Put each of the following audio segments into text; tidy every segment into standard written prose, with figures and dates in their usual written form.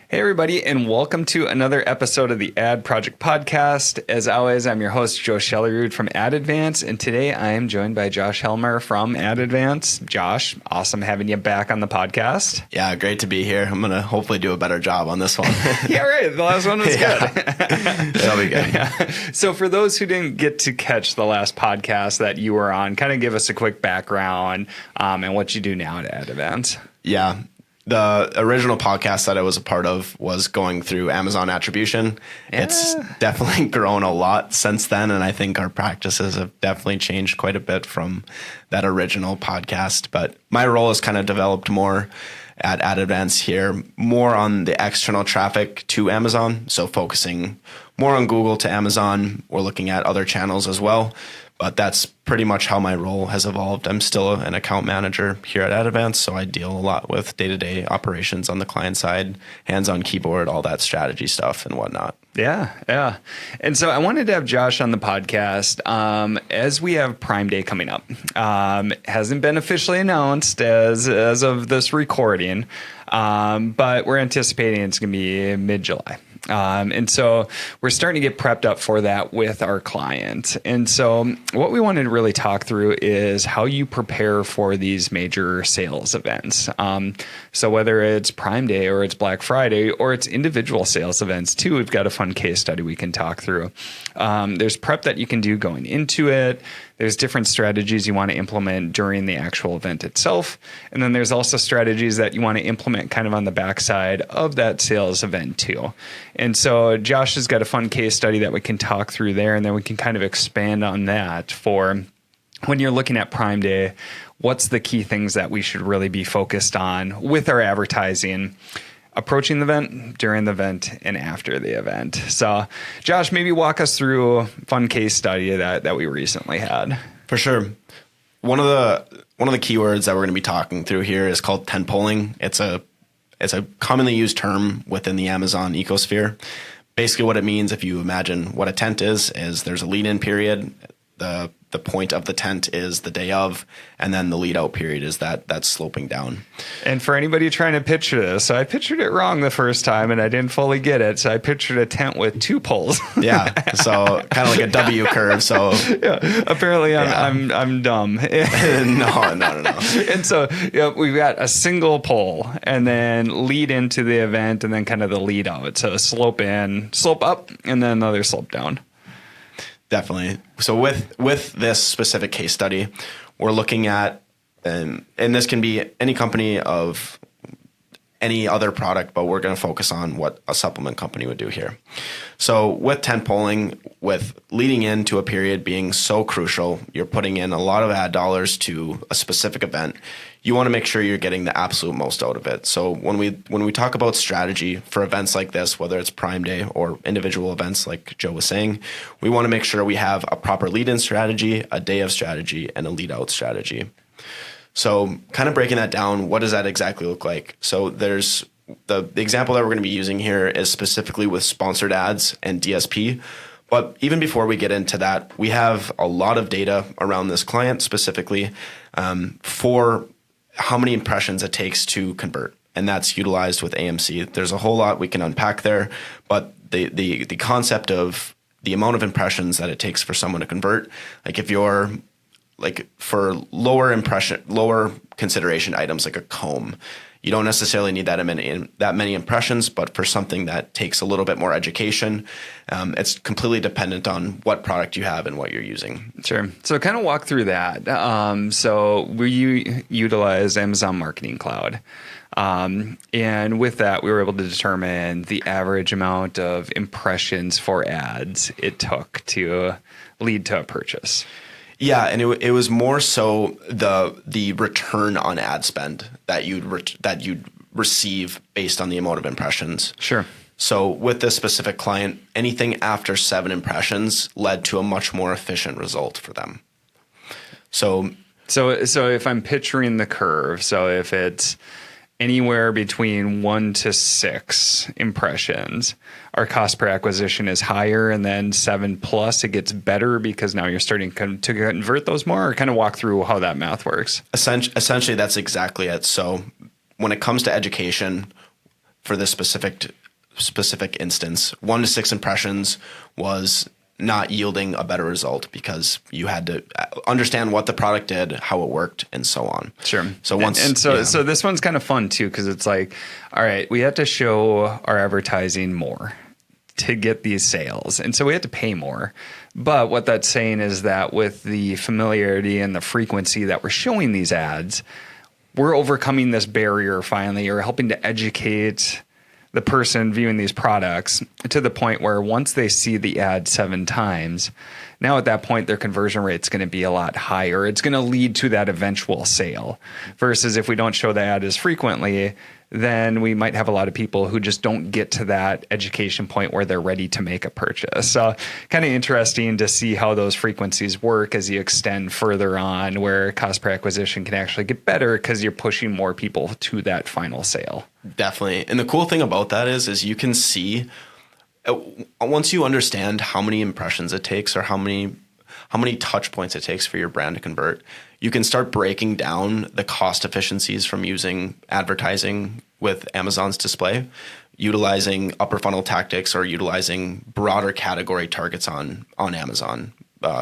Hey, everybody, and welcome to another episode of the Ad Project Podcast. As always, I'm your host, Joe Shellerud from Ad Advance, and today I am joined by Josh Helmer from Ad Advance. Josh, awesome having you back on the podcast. Yeah, great to be here. I'm going to hopefully do a better job on this one. Yeah, right. The last one was good. That'll be good. Yeah. So for those who didn't get to catch the last podcast that you were on, kind of give us a quick background and what you do now at Ad Advance. Yeah. The original podcast that I was a part of was going through Amazon attribution. Yeah. It's definitely grown a lot since then, and I think our practices have definitely changed quite a bit from that original podcast. But my role has kind of developed more at Ad Advance here, more on the external traffic to Amazon, so focusing more on Google to Amazon. We're looking at other channels as well. But that's pretty much how my role has evolved. I'm still an account manager here at Ad Advance, so I deal a lot with day-to-day operations on the client side, hands-on keyboard, all that strategy stuff and whatnot. Yeah. And so I wanted to have Josh on the podcast as we have Prime Day coming up. Hasn't been officially announced as of this recording, but we're anticipating it's going to be mid-July. And so we're starting to get prepped up for that with our client. And so what we wanted to really talk through is how you prepare for these major sales events. So whether it's Prime Day or it's Black Friday or it's individual sales events too, we've got a fun case study we can talk through. There's prep that you can do going into it. There's different strategies you want to implement during the actual event itself. And then there's also strategies that you want to implement kind of on the backside of that sales event too. And so Josh has got a fun case study that we can talk through there, and then we can kind of expand on that for when you're looking at Prime Day. What's the key things that we should really be focused on with our advertising, approaching the event, during the event, and after the event. So, Josh, maybe walk us through a fun case study that we recently had. For sure. One of the keywords that we're going to be talking through here is called tentpoling. It's a commonly used term within the Amazon ecosphere. Basically, what it means, if you imagine what a tent is there's a lead-in period. The point of the tent is the day of, and then the lead out period is that's sloping down. And for anybody trying to picture this, so I pictured it wrong the first time and I didn't fully get it. So I pictured a tent with two poles. Yeah. So kind of like a W curve. So yeah, apparently I'm dumb. No. And so we've got a single pole and then lead into the event and then kind of the lead out. So slope in, slope up, and then another slope down. Definitely. So with this specific case study, we're looking at, and this can be any company of any other product, but we're going to focus on what a supplement company would do here. So with tentpoling, with leading into a period being so crucial, you're putting in a lot of ad dollars to a specific event. You want to make sure you're getting the absolute most out of it. So when we talk about strategy for events like this, whether it's Prime Day or individual events like Joe was saying, we want to make sure we have a proper lead-in strategy, a day of strategy, and a lead-out strategy. So kind of breaking that down, what does that exactly look like? So there's the example that we're going to be using here is specifically with sponsored ads and DSP. But even before we get into that, we have a lot of data around this client specifically for how many impressions it takes to convert. And that's utilized with AMC. There's a whole lot we can unpack there, but the concept of the amount of impressions that it takes for someone to convert, like if you're like for lower consideration items like a comb, you don't necessarily need that many impressions, but for something that takes a little bit more education, it's completely dependent on what product you have and what you're using. Sure. So kind of walk through that. So we utilize Amazon Marketing Cloud. And with that, we were able to determine the average amount of impressions for ads it took to lead to a purchase. Yeah, and it was more so the return on ad spend that you'd receive based on the amount of impressions. Sure. So with this specific client, anything after 7 impressions led to a much more efficient result for them. So if I'm picturing the curve, so if it's anywhere between 1 to 6 impressions, our cost per acquisition is higher, and then 7 plus it gets better because now you're starting to convert those more, or kind of walk through how that math works. Essentially, that's exactly it. So when it comes to education for this specific instance, 1 to 6 impressions was not yielding a better result because you had to understand what the product did, how it worked, and so on. Sure. So once, so this one's kind of fun too, because it's like, all right, we have to show our advertising more to get these sales, and so we have to pay more. But what that's saying is that with the familiarity and the frequency that we're showing these ads, we're overcoming this barrier finally, or helping to educate the person viewing these products to the point where once they see the ad 7 times, now at that point, their conversion rate's going to be a lot higher. It's going to lead to that eventual sale versus if we don't show the ad as frequently, then we might have a lot of people who just don't get to that education point where they're ready to make a purchase. So kind of interesting to see how those frequencies work as you extend further on, where cost per acquisition can actually get better because you're pushing more people to that final sale. Definitely. And the cool thing about that is you can see once you understand how many impressions it takes or how many touch points it takes for your brand to convert, you can start breaking down the cost efficiencies from using advertising with Amazon's display, utilizing upper funnel tactics, or utilizing broader category targets on Amazon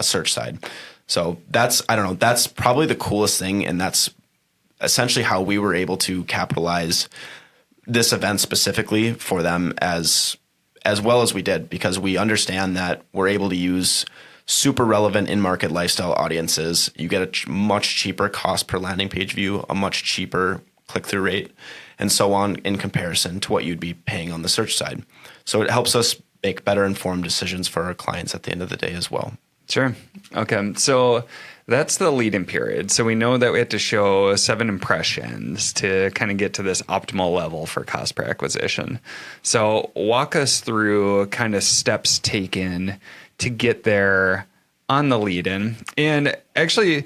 search side. So that's probably the coolest thing. And that's essentially how we were able to capitalize this event specifically for them as well as we did, because we understand that we're able to use super relevant in-market lifestyle audiences. You get a much cheaper cost per landing page view, a much cheaper click-through rate, and so on in comparison to what you'd be paying on the search side. So it helps us make better informed decisions for our clients at the end of the day as well. Sure. Okay. So that's the lead-in period. So we know that we have to show 7 impressions to kind of get to this optimal level for cost per acquisition. So walk us through kind of steps taken to get there on the lead-in. And actually,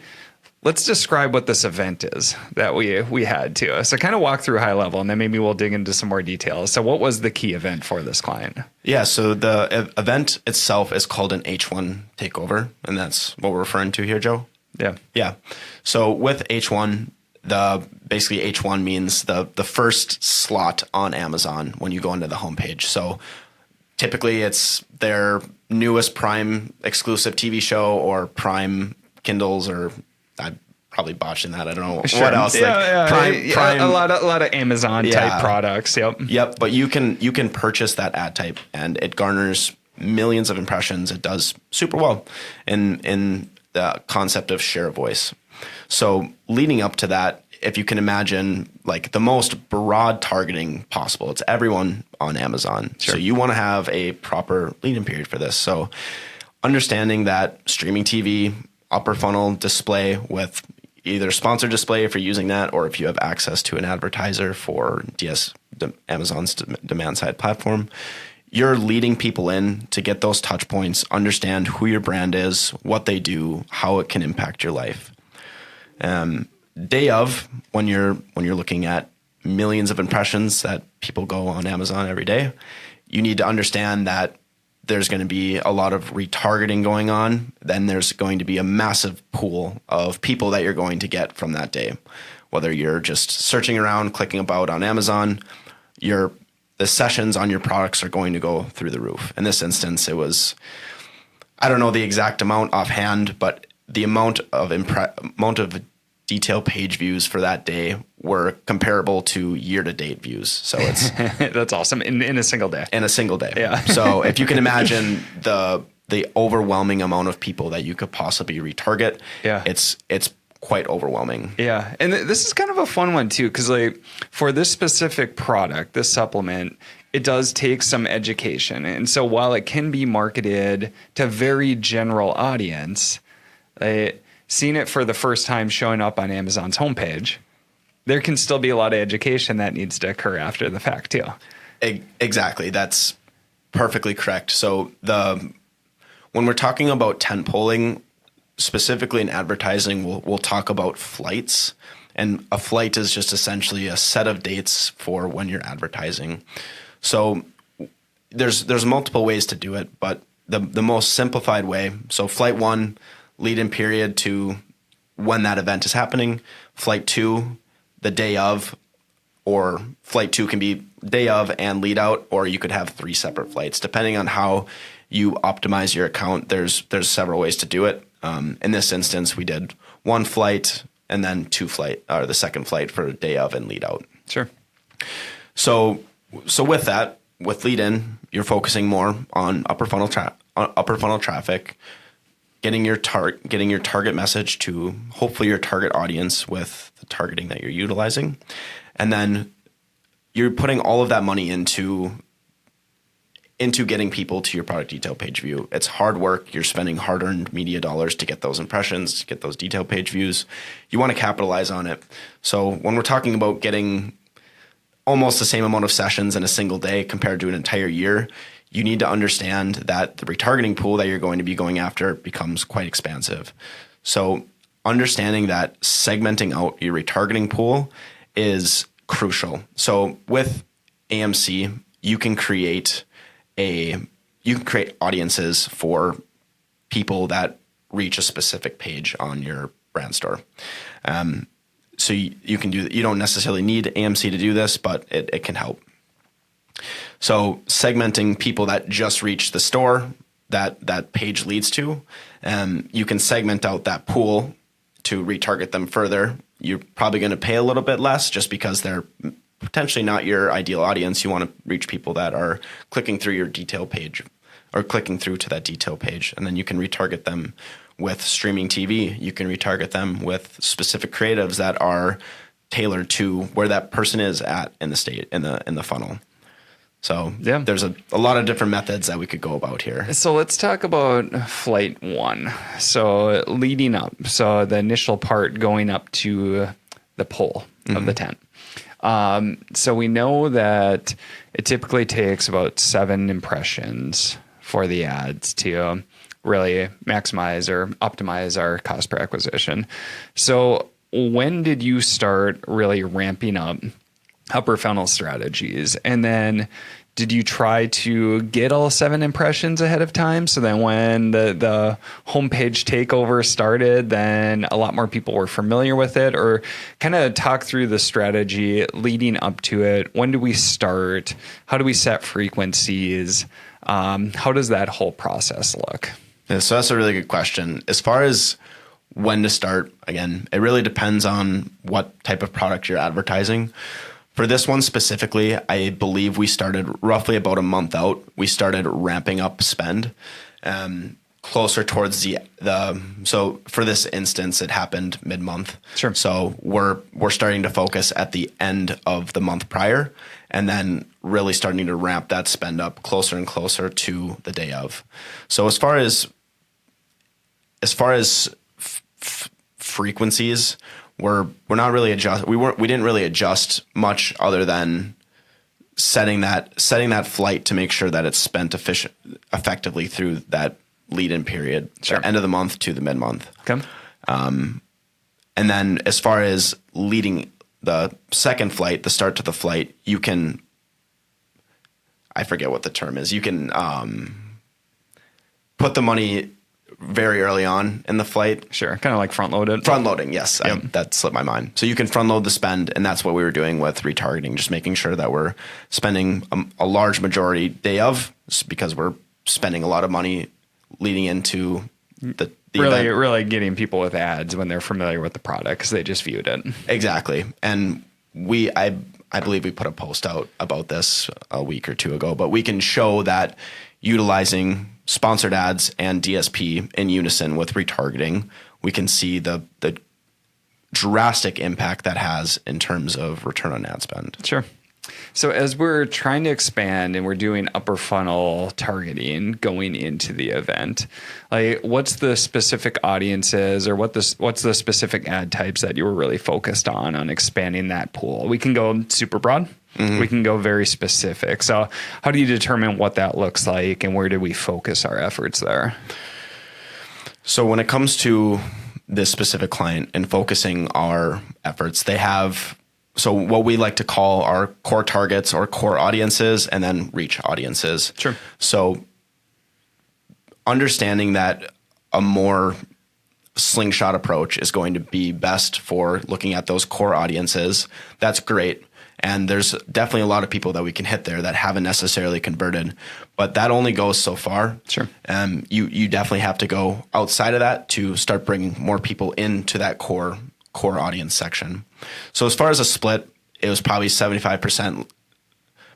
let's describe what this event is that we had too. So kind of walk through high level, and then maybe we'll dig into some more details. So what was the key event for this client? Yeah, so the event itself is called an H1 takeover, and that's what we're referring to here, Joe? Yeah. Yeah. So with H1, basically H1 means the first slot on Amazon when you go into the homepage. So typically it's their newest Prime exclusive TV show or Prime Kindles, or I'm probably botching that. I don't know what else. Prime, a lot of Amazon type products. Yep. But you can purchase that ad type, and it garners millions of impressions. It does super well in the concept of share of voice. So leading up to that, if you can imagine like the most broad targeting possible, it's everyone on Amazon. Sure. So you want to have a proper lead-in period for this. So understanding that streaming TV, upper funnel display with either sponsored display if you're using that, or if you have access to an advertiser for Amazon's demand side platform, you're leading people in to get those touch points, understand who your brand is, what they do, how it can impact your life. Day of, when you're looking at millions of impressions that people go on Amazon every day, you need to understand that there's going to be a lot of retargeting going on. Then there's going to be a massive pool of people that you're going to get from that day. Whether you're just searching around, clicking about on Amazon, the sessions on your products are going to go through the roof. In this instance, it was, I don't know the exact amount offhand, but the amount of detail page views for that day were comparable to year-to-date views. So it's that's awesome in a single day. In a single day. Yeah. So if you can imagine the overwhelming amount of people that you could possibly retarget, it's quite overwhelming. Yeah. And this is kind of a fun one too, because like for this specific product, this supplement, it does take some education. And so while it can be marketed to a very general audience, seeing it for the first time showing up on Amazon's homepage, there can still be a lot of education that needs to occur after the fact too. Exactly. That's perfectly correct. So when we're talking about tent polling, specifically in advertising, we'll talk about flights And a flight is just essentially a set of dates for when you're advertising. So there's multiple ways to do it, but the most simplified way, so flight 1, lead-in period to when that event is happening. Flight 2, the day of, or flight 2 can be day of and lead out, or you could have 3 separate flights. Depending on how you optimize your account, there's several ways to do it. In this instance, we did 1 flight and then 2 flight, or the second flight for day of and lead out. Sure. So with that, with lead in, you're focusing more on upper funnel traffic, getting your target message to hopefully your target audience with the targeting that you're utilizing, and then you're putting all of that money into getting people to your product detail page view. It's hard work. You're spending hard-earned media dollars to get those impressions, to get those detail page views. You want to capitalize on it. So when we're talking about getting almost the same amount of sessions in a single day compared to an entire year, you need to understand that the retargeting pool that you're going to be going after becomes quite expansive. So understanding that segmenting out your retargeting pool is crucial. So with AMC, you can create audiences for people that reach a specific page on your brand store. So you can do that. You don't necessarily need AMC to do this, but it can help. So segmenting people that just reach the store that page leads to, you can segment out that pool to retarget them further. You're probably going to pay a little bit less just because they're potentially not your ideal audience. You want to reach people that are clicking through your detail page or clicking through to that detail page, and then you can retarget them with streaming TV. You can retarget them with specific creatives that are tailored to where that person is at in the funnel. So yeah, there's a lot of different methods that we could go about here. So let's talk about flight 1. So leading up, so the initial part going up to the pole of the tent. So we know that it typically takes about 7 impressions for the ads to really maximize or optimize our cost per acquisition. So when did you start really ramping up upper funnel strategies? And then did you try to get all 7 impressions ahead of time? So then when the homepage takeover started, then a lot more people were familiar with it? Or kind of talk through the strategy leading up to it. When do we start? How do we set frequencies? How does that whole process look? Yeah, so that's a really good question. As far as when to start, again, it really depends on what type of product you're advertising. For this one specifically, I believe we started roughly about a month out. We started ramping up spend closer towards so for this instance, it happened mid-month. Sure. So we're starting to focus at the end of the month prior, and then really starting to ramp that spend up closer and closer to the day of. So as far as frequencies, we're not really we didn't really adjust much other than setting that flight to make sure that it's spent effectively through that lead-in period, sure, the end of the month to the mid-month. Okay. And then as far as leading the second flight, the start to the flight, you can, I forget what the term is. You can put the money very early on in the flight. Sure. Kind of like front loaded. Front loading, yes. Yep. That slipped my mind. So you can front load the spend, and that's what we were doing with retargeting, just making sure that we're spending a large majority day of, because we're spending a lot of money leading into the event. Really getting people with ads when they're familiar with the product because they just viewed it. Exactly. And I believe we put a post out about this a week or 2 ago, but we can show that utilizing sponsored ads and DSP in unison with retargeting, we can see the drastic impact that has in terms of return on ad spend. Sure. So as we're trying to expand and we're doing upper funnel targeting going into the event, like what's the specific audiences or what's the specific ad types that you were really focused on expanding that pool? We can go super broad. Mm-hmm. We can go very specific. So how do you determine what that looks like and where do we focus our efforts there? So when it comes to this specific client and focusing our efforts, they have so what we like to call our core targets or core audiences, and then reach audiences. Sure. So understanding that a more slingshot approach is going to be best for looking at those core audiences, that's great. And there's definitely a lot of people that we can hit there that haven't necessarily converted, but that only goes so far. Sure. You definitely have to go outside of that to start bringing more people into that core audience section. So as far as a split, it was probably 75%,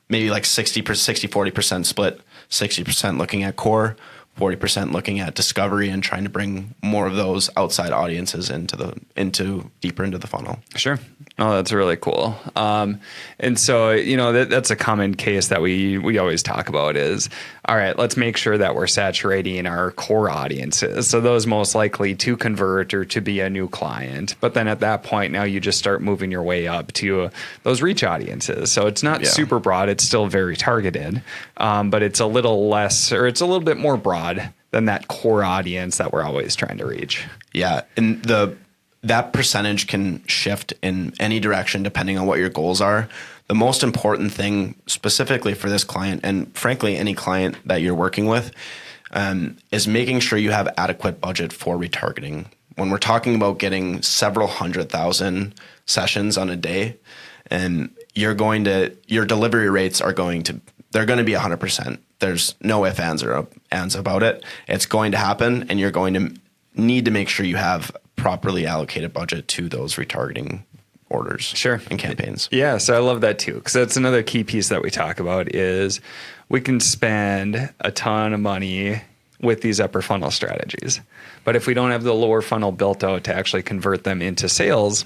maybe like 40% split, 60% looking at core, 40% looking at discovery and trying to bring more of those outside audiences into deeper into the funnel. Sure. Oh, that's really cool. And so, that's a common case that we always talk about is, all right, let's make sure that we're saturating our core audiences. So those most likely to convert or to be a new client. But then at that point, now you just start moving your way up to those reach audiences. So it's not super broad. It's still very targeted, but it's a little less, or it's a little bit more broad than that core audience that we're always trying to reach. Yeah. And that percentage can shift in any direction depending on what your goals are. The most important thing specifically for this client, and frankly, any client that you're working with, is making sure you have adequate budget for retargeting. When we're talking about getting several 100,000 sessions on a day, and your delivery rates they're going to be 100%. There's no ifs, ands, or ands about it. It's going to happen, and you're going to need to make sure you have properly allocated budget to those retargeting orders and campaigns. Yeah, so I love that too, because that's another key piece that we talk about is we can spend a ton of money with these upper funnel strategies. But if we don't have the lower funnel built out to actually convert them into sales,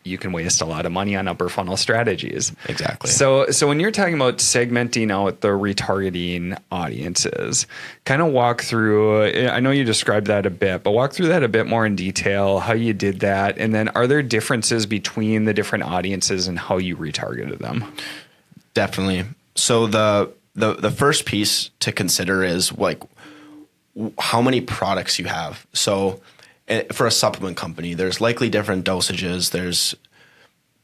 you can waste a lot of money on upper funnel strategies. Exactly. So when you're talking about segmenting out the retargeting audiences, kind of walk through, I know you described that a bit, but walk through that a bit more in detail, how you did that. And then are there differences between the different audiences and how you retargeted them? Definitely. So the first piece to consider is like how many products you have. So for a supplement company, there's likely different dosages. There's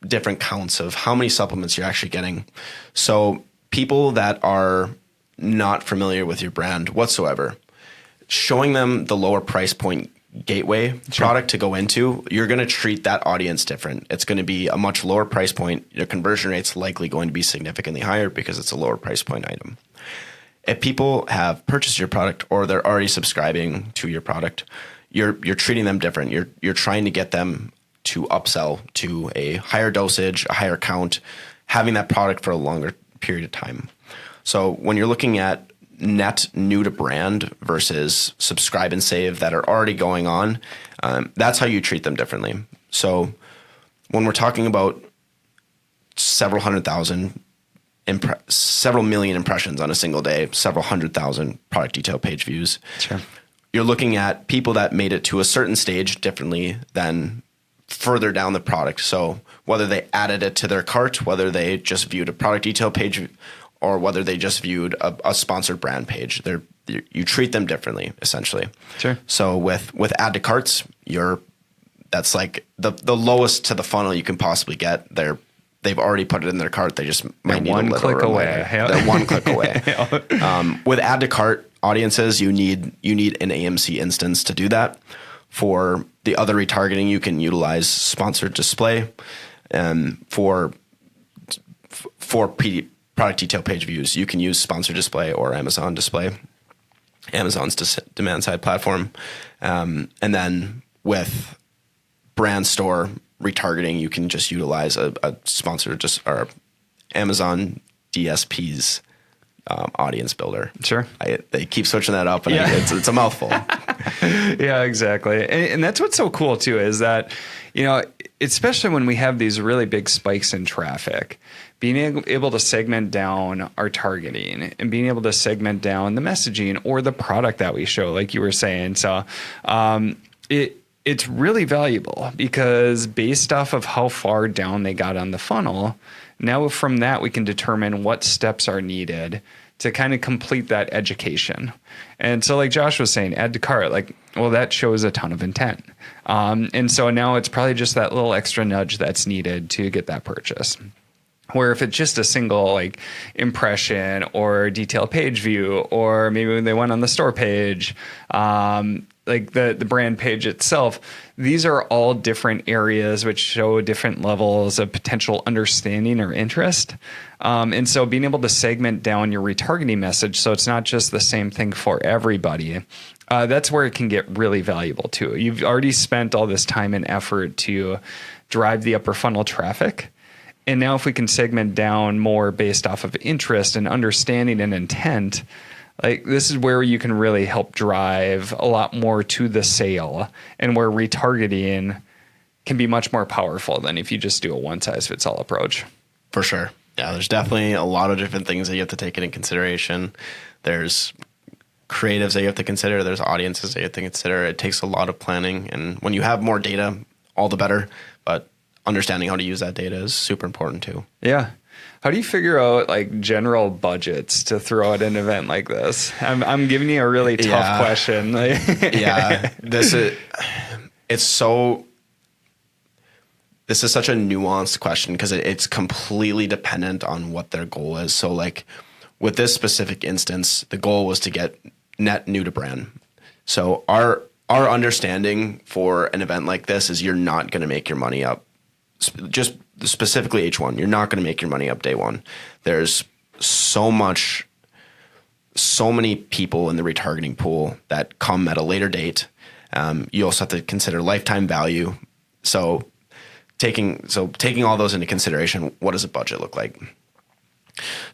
different counts of how many supplements you're actually getting. So people that are not familiar with your brand whatsoever, showing them the lower price point gateway product to go into, you're going to treat that audience different. It's going to be a much lower price point. Your conversion rate's likely going to be significantly higher because it's a lower price point item. If people have purchased your product or they're already subscribing to your product, you're treating them different. You're trying to get them to upsell to a higher dosage, a higher count, having that product for a longer period of time. So when you're looking at net new to brand versus subscribe and save that are already going on, that's how you treat them differently. So when we're talking about several million impressions on a single day, several 100,000 product detail page views. Sure. You're looking at people that made it to a certain stage differently than further down the product. So whether they added it to their cart, whether they just viewed a product detail page, or whether they just viewed a sponsored brand page, you treat them differently, essentially. Sure. So with add to carts, that's like the lowest to the funnel you can possibly get. They've already put it in their cart. They just might need one a little click away. Yep. They're one click away. With add to cart audiences, you need an AMC instance to do that. For the other retargeting, you can utilize sponsored display, and for product detail page views, you can use sponsored display or Amazon display, Amazon's demand side platform, and then with brand store retargeting, you can just utilize a sponsored or Amazon DSP's audience builder. Sure. They keep switching that up, and it's a mouthful. Yeah, exactly. And that's what's so cool too, is that, especially when we have these really big spikes in traffic, being able to segment down our targeting and being able to segment down the messaging or the product that we show, like you were saying. So, it's really valuable because based off of how far down they got on the funnel, now from that we can determine what steps are needed to kind of complete that education. And so like Josh was saying, add to cart, like, well, that shows a ton of intent. And so now it's probably just that little extra nudge that's needed to get that purchase. Where if it's just a single like impression or detailed page view, or maybe when they went on the store page, like the brand page itself, these are all different areas which show different levels of potential understanding or interest. And so being able to segment down your retargeting message so it's not just the same thing for everybody, that's where it can get really valuable too. You've already spent all this time and effort to drive the upper funnel traffic. And now if we can segment down more based off of interest and understanding and intent, like this is where you can really help drive a lot more to the sale, and where retargeting can be much more powerful than if you just do a one size fits all approach. For sure. Yeah, there's definitely a lot of different things that you have to take into consideration. There's creatives that you have to consider. There's audiences that you have to consider. It takes a lot of planning. And when you have more data, all the better. But understanding how to use that data is super important too. Yeah. How do you figure out like general budgets to throw at an event like this? I'm giving you a really tough question. Yeah. This is such a nuanced question because it's completely dependent on what their goal is. So like with this specific instance, the goal was to get net new to brand. So our understanding for an event like this is you're not going to make your money up. Just specifically H1, you're not going to make your money up day one. There's so many people in the retargeting pool that come at a later date. You also have to consider lifetime value. So taking all those into consideration, what does a budget look like?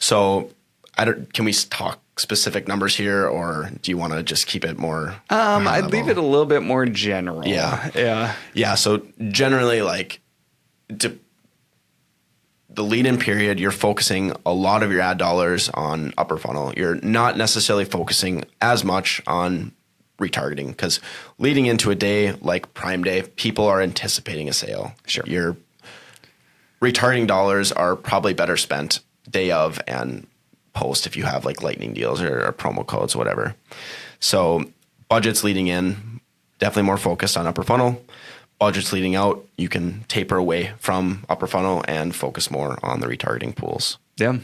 So can we talk specific numbers here, or do you want to just keep it more? I'd leave it a little bit more general. Yeah. So generally, like the lead-in period, you're focusing a lot of your ad dollars on upper funnel. You're not necessarily focusing as much on retargeting because leading into a day like Prime Day, people are anticipating a sale. Sure. Your retargeting dollars are probably better spent day of and post if you have like lightning deals or promo codes, whatever. So budgets leading in, definitely more focused on upper funnel. Budgets leading out, you can taper away from upper funnel and focus more on the retargeting pools. Yeah.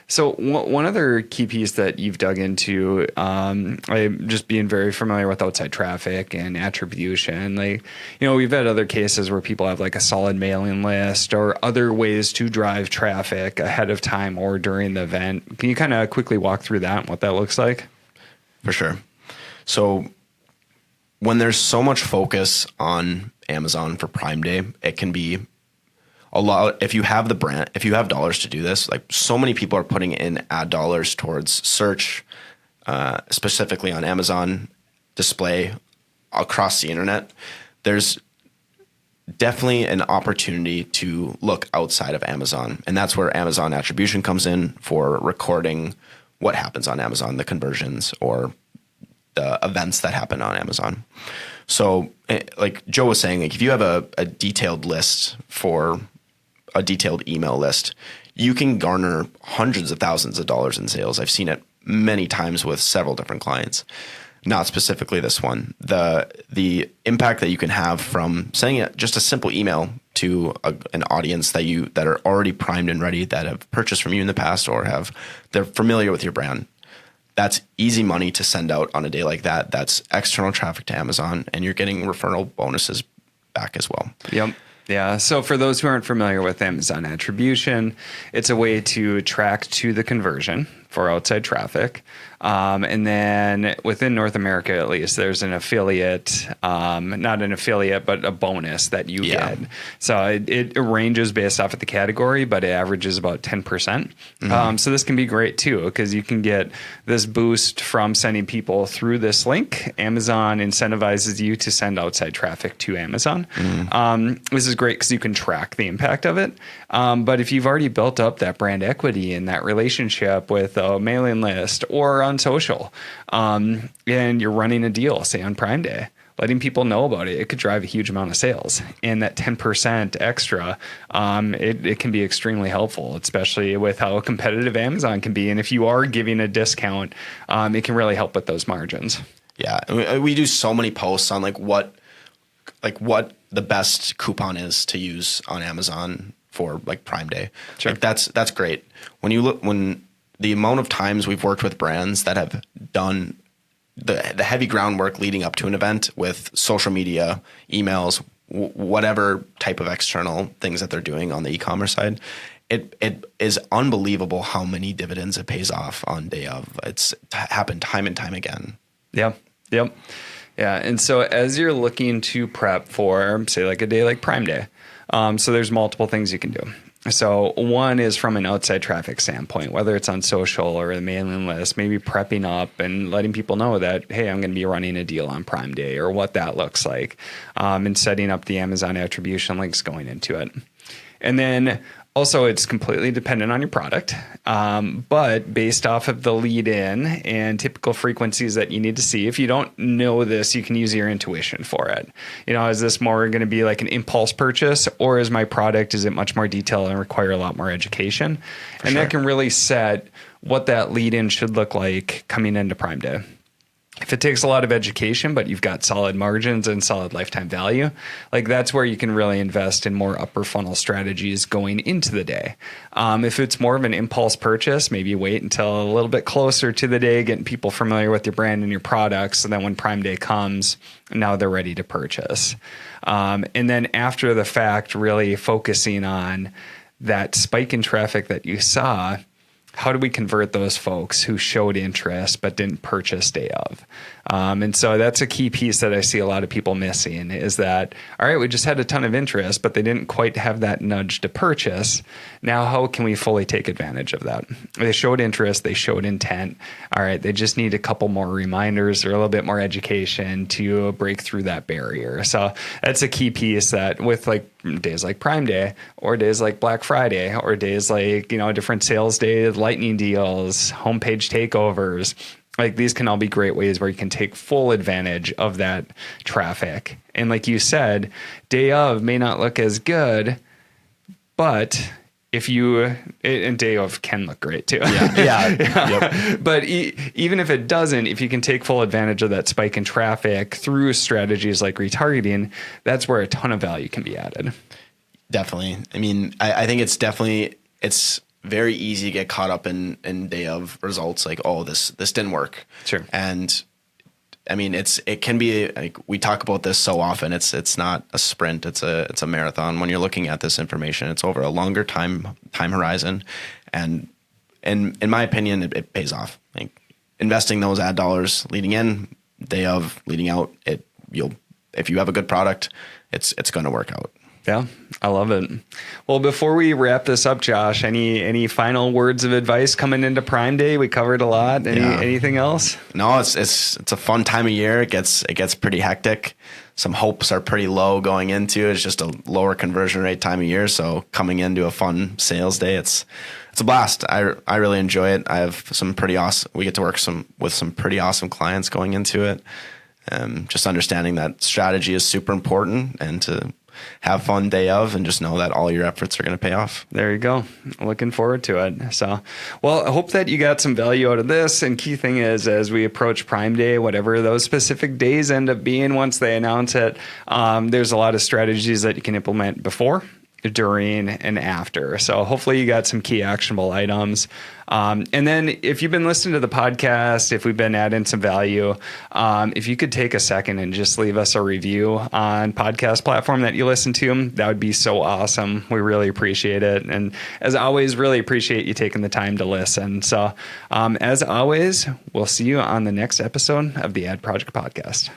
So one other key piece that you've dug into, I'm just being very familiar with outside traffic and attribution. Like, we've had other cases where people have like a solid mailing list or other ways to drive traffic ahead of time or during the event. Can you kind of quickly walk through that and what that looks like? For sure. So when there's so much focus on Amazon for Prime Day, it can be a lot. If you have the brand, if you have dollars to do this, like so many people are putting in ad dollars towards search, specifically on Amazon, display across the internet. There's definitely an opportunity to look outside of Amazon. And that's where Amazon attribution comes in for recording what happens on Amazon, the conversions or the events that happen on Amazon. So like Joe was saying, like if you have a detailed list for a detailed email list, you can garner hundreds of thousands of dollars in sales. I've seen it many times with several different clients, not specifically this one. The impact that you can have from sending just a simple email to an audience that are already primed and ready, that have purchased from you in the past or they're familiar with your brand. That's easy money to send out on a day like that. That's external traffic to Amazon, and you're getting referral bonuses back as well. Yep. Yeah. So for those who aren't familiar with Amazon attribution, it's a way to track to the conversion for outside traffic. And then within North America, at least, there's an affiliate, not an affiliate, but a bonus that you get. So it ranges based off of the category, but it averages about 10%. Mm-hmm. So this can be great too, because you can get this boost from sending people through this link. Amazon incentivizes you to send outside traffic to Amazon. Mm-hmm. This is great because you can track the impact of it. But if you've already built up that brand equity and that relationship with a mailing list or on social, and you're running a deal, say on Prime Day, letting people know about it, it could drive a huge amount of sales. And that 10% extra, it can be extremely helpful, especially with how competitive Amazon can be. And if you are giving a discount, it can really help with those margins. Yeah, we do so many posts on what the best coupon is to use on Amazon for like Prime Day. Sure. Like that's great. When the amount of times we've worked with brands that have done the heavy groundwork leading up to an event with social media, emails, whatever type of external things that they're doing on the e-commerce side, it is unbelievable how many dividends it pays off on day of. It's happened time and time again. Yeah. Yep. Yeah. And so as you're looking to prep for, say, like a day like Prime Day, so there's multiple things you can do. So one is from an outside traffic standpoint, whether it's on social or the mailing list, maybe prepping up and letting people know that, hey, I'm going to be running a deal on Prime Day or what that looks like, and setting up the Amazon attribution links going into it. And then also, it's completely dependent on your product, but based off of the lead in and typical frequencies that you need to see. If you don't know this, you can use your intuition for it. Is this more going to be like an impulse purchase, or is my product, is it much more detailed and require a lot more education? And sure, that can really set what that lead in should look like coming into Prime Day. If it takes a lot of education, but you've got solid margins and solid lifetime value, like that's where you can really invest in more upper funnel strategies going into the day. If it's more of an impulse purchase, maybe wait until a little bit closer to the day, getting people familiar with your brand and your products. So then when Prime Day comes, now they're ready to purchase. And then after the fact, really focusing on that spike in traffic that you saw. How do we convert those folks who showed interest but didn't purchase day of? And so that's a key piece that I see a lot of people missing is that, all right, we just had a ton of interest, but they didn't quite have that nudge to purchase. Now, how can we fully take advantage of that? They showed interest, they showed intent. All right, they just need a couple more reminders or a little bit more education to break through that barrier. So that's a key piece that with like days like Prime Day or days like Black Friday or days like, different sales days, lightning deals, homepage takeovers, like these can all be great ways where you can take full advantage of that traffic. And like you said, day of may not look as good, but and day of can look great too. Yeah. Yep. But even if it doesn't, if you can take full advantage of that spike in traffic through strategies like retargeting, that's where a ton of value can be added. Definitely. I mean, I think it's very easy to get caught up in day of results like, oh, this didn't work. Sure. And I mean, it can be like we talk about this so often. It's not a sprint. It's a marathon. When you're looking at this information, it's over a longer time horizon, and in my opinion, it pays off. Like investing those ad dollars leading in, day of, leading out. If you have a good product, it's going to work out. Yeah, I love it. Well, before we wrap this up, Josh, any final words of advice coming into Prime Day? We covered a lot. Anything else? No, it's a fun time of year. It gets pretty hectic. Some hopes are pretty low going into it. It's just a lower conversion rate time of year. So coming into a fun sales day, it's a blast. I really enjoy it. I have some pretty awesome. We get to work with some pretty awesome clients going into it. Just understanding that strategy is super important and to have fun day of and just know that all your efforts are going to pay off. There you go. Looking forward to it. So, well, I hope that you got some value out of this. And key thing is, as we approach Prime Day, whatever those specific days end up being once they announce it, there's a lot of strategies that you can implement before, during, and after. So hopefully you got some key actionable items. And then if you've been listening to the podcast, if we've been adding some value, if you could take a second and just leave us a review on podcast platform that you listen to, that would be so awesome. We really appreciate it. And as always, really appreciate you taking the time to listen. So as always, we'll see you on the next episode of the Ad Project Podcast.